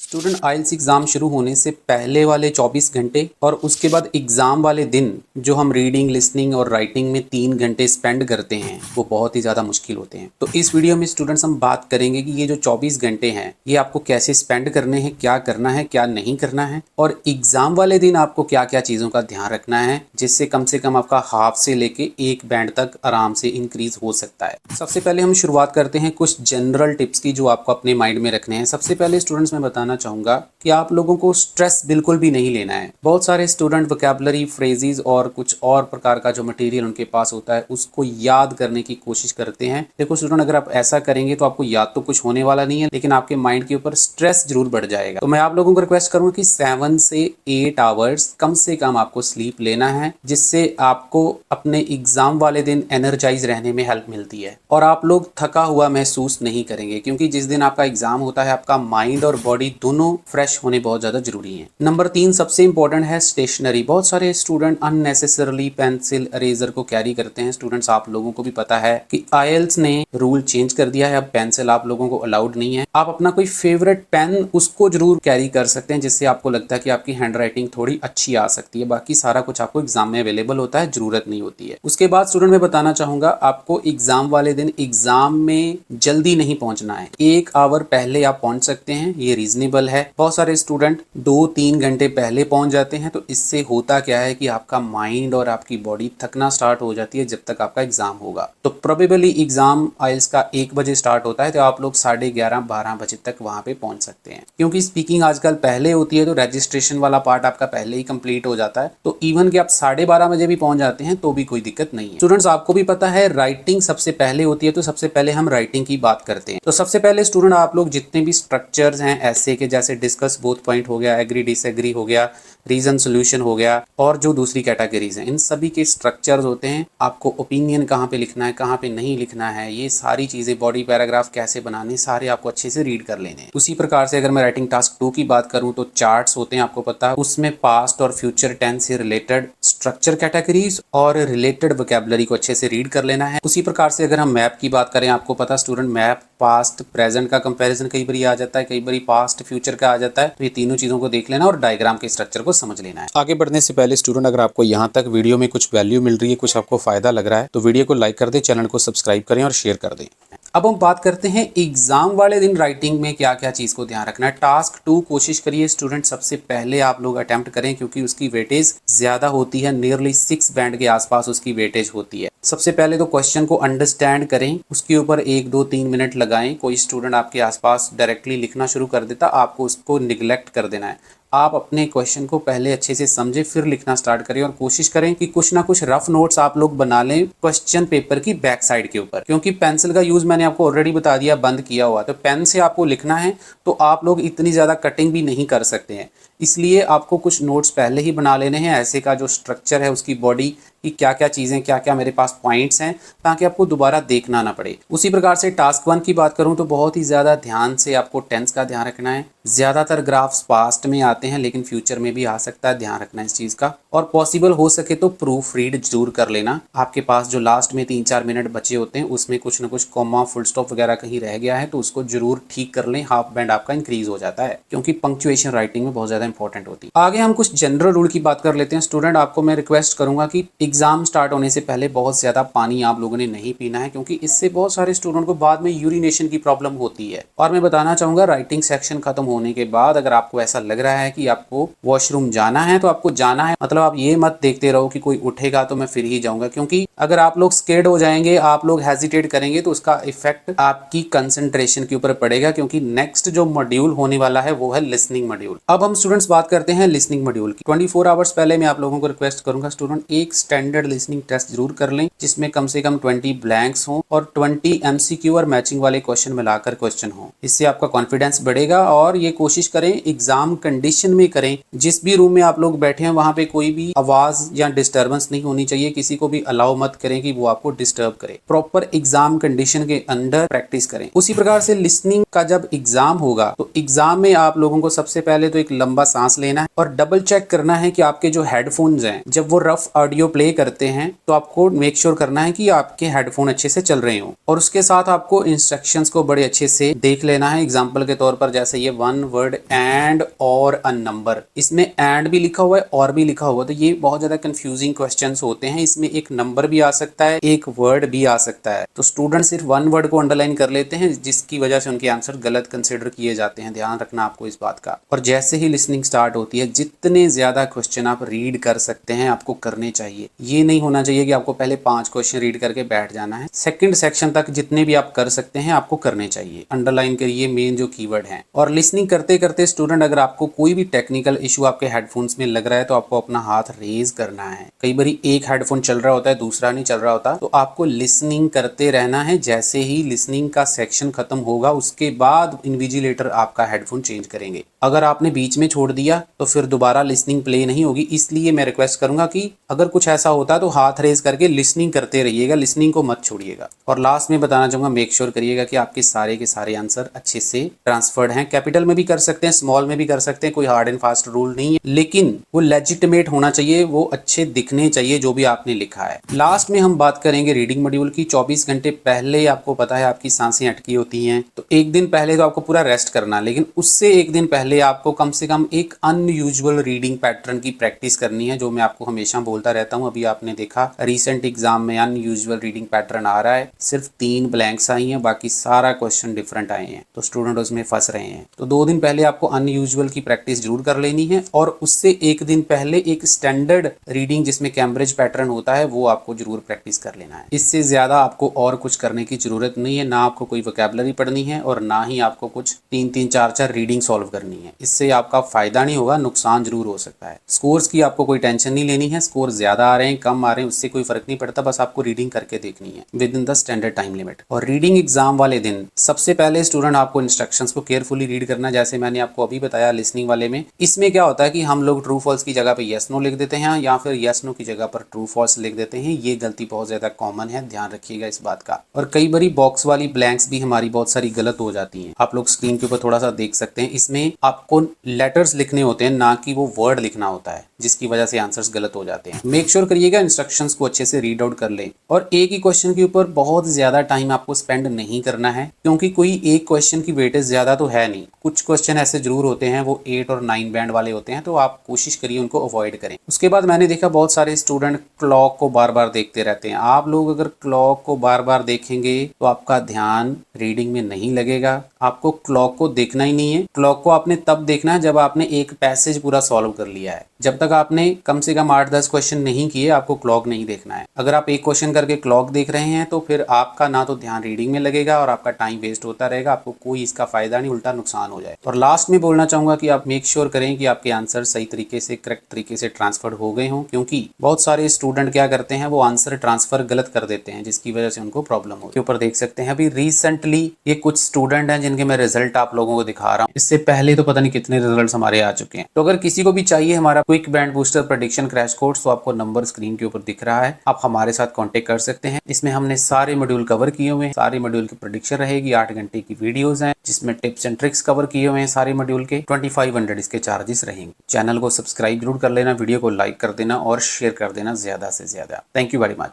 Student आइल्स exam शुरू होने से पहले वाले 24 घंटे और उसके बाद एग्ज़ाम वाले दिन जो हम रीडिंग, लिसनिंग और राइटिंग में 3 घंटे स्पेंड करते हैं वो बहुत ही ज़्यादा मुश्किल होते हैं। तो इस वीडियो में स्टूडेंट्स हम बात करेंगे कि ये जो 24 घंटे हैं ये आपको कैसे स्पेंड करने हैं, क्या करना है, क्या नहीं करना है और एग्ज़ाम वाले दिन आपको क्या क्या चीज़ों का ध्यान रखना है जिससे कम से कम आपका हाफ से लेके 1 बैंड तक आराम से इंक्रीज हो सकता है। सबसे पहले हम शुरुआत करते हैं कुछ जनरल टिप्स की जो आपको अपने माइंड में रखने हैं। सबसे पहले स्टूडेंट्स मैं बताना चाहूँगा कि आप लोगों को स्ट्रेस बिल्कुल भी नहीं लेना है। बहुत सारे स्टूडेंट वोकैबुलरी, फ्रेजेस और कुछ और प्रकार का जो मटेरियल उनके पास होता है उसको याद करने की कोशिश करते हैं। देखो स्टूडेंट, अगर आप ऐसा करेंगे तो आपको याद तो कुछ होने वाला नहीं है, लेकिन आपके माइंड के ऊपर स्ट्रेस जरूर बढ़ जाएगा। तो मैं आप लोगों को रिक्वेस्ट करूंगा कि 7 से 8 आवर्स कम से कम आपको स्लीप लेना है, जिससे आपको अपने एग्जाम वाले दिन एनर्जाइज रहने में हेल्प मिलती है और आप लोग थका हुआ महसूस नहीं करेंगे, क्योंकि जिस दिन आपका एग्जाम होता है आपका माइंड और बॉडी दोनों फ्रेश होने बहुत ज्यादा जरूरी है। नंबर 3 सबसे इंपॉर्टेंट है स्टेशनरी। बहुत सारे स्टूडेंट अननेसेसरली पेंसिल, इरेजर को कैरी करते हैं। स्टूडेंट्स, आप लोगों को भी पता है कि आईएलटीएस ने रूल चेंज कर दिया है, अब पेंसिल आप लोगों को अलाउड नहीं है। आप अपना कोई फेवरेट पेन उसको जरूर कैरी कर सकते हैं, जिससे आपको लगता है कि आपकी हैंड राइटिंग थोड़ी अच्छी आ सकती है। बाकी सारा कुछ आपको एग्जाम में अवेलेबल होता है, जरूरत नहीं होती है। उसके बाद स्टूडेंट मैं बताना चाहूंगा आपको एग्जाम वाले दिन एग्जाम में जल्दी नहीं पहुंचना है। 1 आवर पहले आप पहुंच सकते हैं, ये रीजनेबल है। बहुत सारे स्टूडेंट 2-3 घंटे पहले पहुंच जाते हैं, तो इससे होता क्या है कि आपका माइंड और आपकी बॉडी थकना स्टार्ट हो जाती है जब तक आपका एग्जाम होगा। तो प्रोबेबली एग्जाम आइल्स का 1 बजे स्टार्ट होता है, तो आप लोग 11:30-12 बजे तक वहां पे पहुंच सकते हैं। क्योंकि स्पीकिंग आजकल पहले होती है तो रजिस्ट्रेशन वाला पार्ट आपका पहले ही कंप्लीट हो जाता है, तो इवन कि आप 12:30 बजे भी पहुंच जाते हैं तो भी कोई दिक्कत नहीं है। स्टूडेंट्स, आपको भी पता है राइटिंग सबसे पहले होती है, तो सबसे पहले हम राइटिंग की बात करते हैं। तो सबसे पहले स्टूडेंट आप लोग जितने भी स्ट्रक्चर्स हैं ऐसे के, जैसे डिस्कस बोथ पॉइंट हो गया, एग्री डिसएग्री हो गया, रीजन सोल्यूशन हो गया, और जो दूसरी कैटेगरीज हैं, इन सभी के स्ट्रक्चर्स होते हैं। आपको ओपिनियन कहाँ पे लिखना है, कहाँ पे नहीं लिखना है, ये सारी चीजें, बॉडी पैराग्राफ कैसे बनाने, सारे आपको अच्छे से रीड कर लेने हैं। उसी प्रकार से अगर मैं राइटिंग टास्क 2 की बात करूं तो चार्ट्स होते हैं, आपको पता है, उसमें पास्ट और फ्यूचर टेंस से रिलेटेड स्ट्रक्चर कैटेगरीज और रिलेटेड वोकैबुलरी को अच्छे से रीड कर लेना है। उसी प्रकार से अगर हम मैप की बात करें, आपको पता स्टूडेंट मैप पास्ट प्रेजेंट का कंपैरिजन कई बार आ जाता है, कई बार पास्ट फ्यूचर का आ जाता है, तो ये तीनों चीजों को देख लेना और डायग्राम के स्ट्रक्चर को समझ लेना है। आगे बढ़ने से पहले स्टूडेंट, अगर आपको यहाँ तक वीडियो में कुछ वैल्यू मिल रही है, कुछ आपको फायदा लग रहा है, तो वीडियो को लाइक कर दें, चैनल को सब्सक्राइब करें और शेयर कर दें। अब हम बात करते हैं एग्जाम वाले दिन राइटिंग में क्या क्या चीज को ध्यान रखना है। टास्क 2 कोशिश करिए स्टूडेंट सबसे पहले आप लोग अटेम्प्ट करें, क्योंकि उसकी वेटेज ज्यादा होती है, नियरली 6 बैंड के आसपास उसकी वेटेज होती है। सबसे पहले तो क्वेश्चन को अंडरस्टैंड करें, उसके ऊपर 1-2-3 मिनट लगाएं। कोई स्टूडेंट आपके आसपास डायरेक्टली लिखना शुरू कर देता, आपको उसको निगलेक्ट कर देना है। आप अपने क्वेश्चन को पहले अच्छे से समझे, फिर लिखना स्टार्ट करें और कोशिश करें कि कुछ ना कुछ रफ नोट्स आप लोग बना लें क्वेश्चन पेपर की बैक साइड के ऊपर, क्योंकि पेंसिल का यूज मैंने आपको ऑलरेडी बता दिया, बंद किया हुआ। तो पेन से आपको लिखना है तो आप लोग इतनी ज्यादा कटिंग भी नहीं कर सकते हैं, इसलिए आपको कुछ नोट्स पहले ही बना लेने हैं, ऐसे का जो स्ट्रक्चर है उसकी बॉडी कि क्या क्या चीजें, क्या क्या मेरे पास पॉइंट्स हैं, ताकि आपको दोबारा देखना ना पड़े। उसी प्रकार से टास्क 1 की बात करूं तो बहुत ही ज्यादा ध्यान से आपको टेंस का ध्यान रखना है। ज्यादातर ग्राफ्स पास्ट में आते हैं, लेकिन फ्यूचर में भी आ सकता है, ध्यान रखना है इस चीज का। और पॉसिबल हो सके तो प्रूफ रीड जरूर कर लेना। आपके पास जो लास्ट में 3-4 मिनट बचे होते हैं उसमें कुछ ना कुछ कॉमा, फुल स्टॉप वगैरह कहीं रह गया है तो उसको जरूर ठीक कर लें, हाफ बैंड आपका इंक्रीज हो जाता है, क्योंकि पंक्चुएशन राइटिंग में बहुत ज्यादा इंपॉर्टेंट होती है। आगे हम कुछ जनरल रूल की बात कर लेते हैं। स्टूडेंट, आपको मैं रिक्वेस्ट करूंगा कि एग्जाम स्टार्ट होने से पहले बहुत ज्यादा पानी आप लोगों ने नहीं पीना है, क्योंकि इससे बहुत सारे स्टूडेंट को बाद में यूरिनेशन की प्रॉब्लम होती है। और मैं बताना चाहूंगा राइटिंग सेक्शन खत्म होने के बाद अगर आपको ऐसा लग रहा है कि आपको वॉशरूम जाना है तो आपको जाना है, मतलब आप ये मत देखते रहो कि कोई उठेगा तो मैं फिर ही जाऊंगा, क्योंकि अगर आप लोग स्केर्ड हो जाएंगे, आप लोग हेजिटेट करेंगे तो उसका इफेक्ट आपकी कंसंट्रेशन के ऊपर पड़ेगा, क्योंकि नेक्स्ट जो मॉड्यूल होने वाला है वो है लिसनिंग मॉड्यूल। अब हम स्टूडेंट्स बात करते हैं लिसनिंग मॉड्यूल की। 24 आवर्स पहले मैं आप लोगों को रिक्वेस्ट करूंगा स्टूडेंट, एक स्टैंडर्ड लिसनिंग टेस्ट जरूर कर लें, जिसमें कम से कम 20 ब्लैंक्स हों और 20 एमसीक्यू और मैचिंग वाले क्वेश्चन मिलाकर क्वेश्चन हो। इससे आपका कॉन्फिडेंस बढ़ेगा और ये कोशिश करें एग्जाम कंडीशन कंडीशन में करें, जिस भी रूम में आप लोग बैठे हैं वहां पे कोई भी आवाज या डिस्टर्बेंस नहीं होनी चाहिए, किसी को भी अलाउ मत करें कि वो आपको डिस्टर्ब करे। प्रॉपर एग्जाम कंडीशन के अंदर प्रैक्टिस करें। उसी प्रकार से लिसनिंग का जब एग्जाम होगा तो एग्जाम में आप लोगों को सबसे पहले तो एक लंबा सांस लेना है और डबल चेक करना है कि आपके जो हेडफोन्स हैं जब वो रफ ऑडियो प्ले करते हैं तो आपको मेक श्योर करना है कि आपके हेडफोन अच्छे से चल रहे हो। और उसके साथ आपको इंस्ट्रक्शंस को बड़े अच्छे से देख लेना है। एग्जाम्पल के तौर पर जैसे ये वन वर्ड एंड और अ नंबर, इसमें एंड भी लिखा हुआ है और भी लिखा हुआ है, तो ये बहुत ज्यादा कंफ्यूजिंग क्वेश्चंस होते हैं। इसमें एक नंबर भी आ सकता है, एक वर्ड भी आ सकता है, तो स्टूडेंट सिर्फ वन वर्ड को अंडरलाइन कर लेते हैं जिसकी वजह से उनके आंसर गलत कंसिडर किए जाते हैं। ध्यान रखना आपको इस बात का। और जैसे ही लिसनिंग स्टार्ट होती है, जितने ज्यादा क्वेश्चन आप रीड कर सकते हैं आपको करने चाहिए। ये नहीं होना चाहिए कि आपको पहले 5 क्वेश्चन रीड करके बैठ जाना है। सेकंड सेक्शन तक जितने भी आप कर सकते हैं आपको करने चाहिए। अंडरलाइन करिए मेन जो कीवर्ड हैं। और लिसनिंग करते करते स्टूडेंट अगर आपको कोई भी टेक्निकल इशू आपके हेडफोन्स में लग रहा है तो आपको अपना हाथ रेज करना है। कई बार एक हेडफोन चल रहा होता है दूसरा नहीं चल रहा होता, तो आपको लिसनिंग करते रहना है। जैसे ही लिसनिंग का सेक्शन खत्म होगा उसके बाद इन्विजिलेटर आपका हेडफोन चेंज करेंगे। अगर आपने बीच में छोड़ दिया तो फिर दोबारा लिसनिंग प्ले नहीं होगी। इसलिए मैं रिक्वेस्ट करूंगा कि अगर कुछ ऐसा होता है तो हाथ रेज करके लिसनिंग करते रहिएगा, लिसनिंग को मत छोड़िएगा। और लास्ट में बताना चाहूंगा, मेक श्योर करिएगा कि आपके सारे के सारे आंसर अच्छे से ट्रांसफर्ड हैं। कैपिटल में भी कर सकते हैं, स्मॉल में भी कर सकते हैं, कोई हार्ड एंड फास्ट रूल नहीं है, लेकिन वो लेजिटिमेट होना चाहिए, वो अच्छे दिखने चाहिए जो भी आपने लिखा है। लास्ट में हम बात करेंगे रीडिंग मॉड्यूल की। 24 घंटे पहले आपको पता है आपकी सांसें अटकी होती हैं, तो एक दिन पहले तो आपको पूरा रेस्ट करना, लेकिन उससे एक दिन पहले आपको कम से कम एक अनयूजुअल रीडिंग पैटर्न की प्रैक्टिस करनी है, जो मैं आपको हमेशा बोलता रहता हूं। अभी आपने देखा रिसेंट एग्जाम में अनयूजुअल रीडिंग पैटर्न आ रहा है, सिर्फ 3 ब्लैंक्स आई हैं, बाकी सारा क्वेश्चन डिफरेंट आए हैं, तो स्टूडेंट उसमें फंस रहे हैं। तो 2 दिन पहले आपको अनयूजुअल की प्रैक्टिस जरूर कर लेनी है और उससे एक दिन पहले एक स्टैंडर्ड रीडिंग जिसमें कैम्ब्रिज पैटर्न होता है वो आपको जरूर प्रैक्टिस कर लेना है। इससे ज्यादा आपको और कुछ करने की जरूरत नहीं है, ना आपको कोई वोकैबुलरी पढ़नी है और ना ही आपको कुछ 3-3, 4-4 रीडिंग सॉल्व करनी है। इससे आपका फायदा नहीं होगा, नुकसान जरूर हो सकता है। स्कोर्स की आपको कोई टेंशन नहीं लेनी है, स्कोर ज्यादा आ रहे हैं कम आ रहे हैं उससे कोई फर्क नहीं पड़ता, बस आपको रीडिंग करके देखनी है with in the standard time limit. और रीडिंग एग्जाम वाले दिन सबसे पहले स्टूडेंट आपको इंस्ट्रक्शंस को केयरफुली रीड करना, जैसे मैंने आपको अभी बताया लिसनिंग वाले में। इसमें क्या होता है कि हम लोग ट्रू फॉल्स की जगह पे यस नो लिख देते हैं या फिर यस नो की जगह पर ट्रू फॉल्स लिख देते हैं। ये गलती बहुत ज्यादा कॉमन है, ध्यान रखिएगा इस बात का। और कई बारी बॉक्स वाली ब्लैंक्स भी हमारी बहुत सारी गलत हो जाती हैं, आप लोग स्क्रीन के ऊपर थोड़ा सा देख सकते हैं। इसमें आपको लेटर्स लिखने होते हैं, ना कि वो वर्ड लिखना होता है, जिसकी वजह से आंसर्स गलत हो जाते हैं। मेक श्योर करिएगा इंस्ट्रक्शंस को अच्छे से रीड आउट कर लें। और एक ही क्वेश्चन के ऊपर बहुत ज्यादा टाइम आपको स्पेंड नहीं करना है, क्योंकि कोई एक क्वेश्चन की वेटेज ज्यादा तो है नहीं। कुछ क्वेश्चन ऐसे जरूर होते हैं वो 8 और 9 बैंड वाले होते हैं, तो आप कोशिश करिए उनको अवॉइड करें। उसके बाद मैंने देखा बहुत सारे स्टूडेंट क्लॉक को बार बार देखते रहते हैं। आप लोग अगर क्लॉक को बार बार देखेंगे तो आपका ध्यान रीडिंग में नहीं लगेगा। आपको क्लॉक को देखना ही नहीं है। क्लॉक को आपने तब देखना है जब आपने एक पैसेज पूरा सॉल्व कर लिया है। जब तक आपने कम से कम 8-10 क्वेश्चन नहीं किए आपको क्लॉक नहीं देखना है। अगर आप एक क्वेश्चन करके क्लॉक देख रहे हैं तो फिर आपका ना तो ध्यान रीडिंग में लगेगा और आपका टाइम वेस्ट होता रहेगा, आपको कोई इसका फायदा नहीं, उल्टा नुकसान हो जाए। और लास्ट में बोलना चाहूंगा कि आप मेक श्योर करें कि आपके आंसर सही तरीके से करेक्ट तरीके से ट्रांसफर हो गए हों, क्योंकि बहुत सारे स्टूडेंट क्या करते हैं वो आंसर ट्रांसफर गलत कर देते हैं, जिसकी वजह से उनको प्रॉब्लम हो। के ऊपर देख सकते हैं अभी रिसेंटली ये कुछ स्टूडेंट हैं जिनके मैं रिजल्ट आप लोगों को दिखा रहा हूँ। इससे पहले तो पता नहीं कितने रिजल्ट हमारे आ चुके हैं। तो अगर किसी को भी चाहिए हमारा quick band booster prediction crash course, तो आपको नंबर स्क्रीन के ऊपर दिख रहा है, आप हमारे साथ कांटेक्ट कर सकते हैं। इसमें हमने सारे मॉड्यूल कवर किए हुए हैं, सारे मॉड्यूल की प्रेडिक्शन रहेगी, 8 घंटे की वीडियोस हैं जिसमें टिप्स एंड ट्रिक्स कवर किए हुए हैं सारे मॉड्यूल के। 2500 इसके चार्जेस रहेंगे। चैनल को सब्सक्राइब जरूर कर लेना, वीडियो को लाइक कर देना और शेयर कर देना ज्यादा से ज्यादा। Thank you very much.